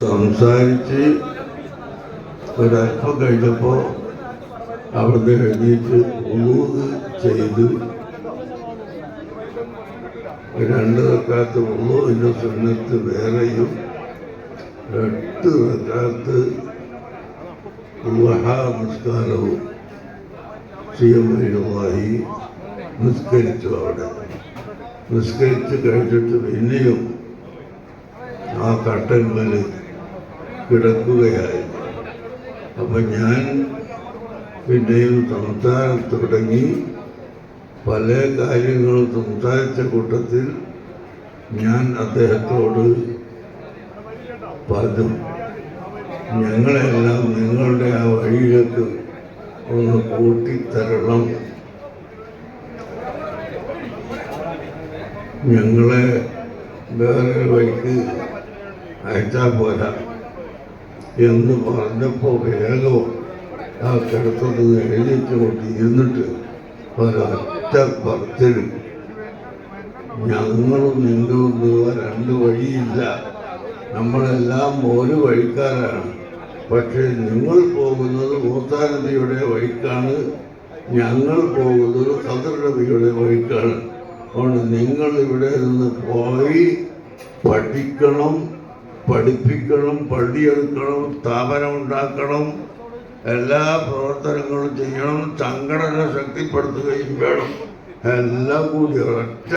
സംസാരിച്ച് ഒരല്പം കഴിഞ്ഞപ്പോൾ അവിടുന്ന് എഴുതിയിട്ട് ഉളൂഹ് ചെയ്ത് 2 റക്അത്ത് ഉളൂഹിൻ്റെ സുന്നത്ത് വേറെയും 8 റക്അത്ത് ദുഹാ നിസ്കാരവും സിയമുല്ലാഹി നിസ്കരിച്ചു. അവിടെ നിസ്കരിച്ച് കഴിഞ്ഞിട്ട് പിന്നെയും ആ കട്ടന്മേൽ കിടക്കുകയായി. അപ്പം ഞാൻ പിന്നെയും സംസാരം തുടങ്ങി. പല കാര്യങ്ങളും സംസാരിച്ച കൂട്ടത്തിൽ ഞാൻ അദ്ദേഹത്തോട് പറഞ്ഞു, ഞങ്ങളെല്ലാം നിങ്ങളുടെ ആ വഴിയിലേക്ക് ഒന്ന് കൂട്ടിത്തരണം. ഞങ്ങളെ വേറെ വഴിക്ക് അയച്ചാൽ പോരാ എന്ന് പറഞ്ഞപ്പോൾ വേഗം ആ കിടത്തത് എഴുതിയിട്ട് കൊണ്ടിരുന്നിട്ട് ഒരൊറ്റ പറച്ചിൽ, ഞങ്ങളും നിങ്ങളും 2 വഴിയില്ല, നമ്മളെല്ലാം ഒരു വഴിക്കാരാണ്. പക്ഷേ നിങ്ങൾ പോകുന്നത് മൂസാ നബിയുടെ വഴിക്കാണ്, ഞങ്ങൾ പോകുന്നത് ഖദർ നബിയുടെ വഴിക്കാണ്. അതുകൊണ്ട് നിങ്ങൾ ഇവിടെ നിന്ന് പോയി പഠിക്കണം, പഠിപ്പിക്കണം, പള്ളിയെടുക്കണം, സ്ഥാപനം ഉണ്ടാക്കണം, എല്ലാ പ്രവർത്തനങ്ങളും ചെയ്യണം, സംഘടന ശക്തിപ്പെടുത്തുകയും വേണം. എല്ലാം കൂടി ഒറ്റ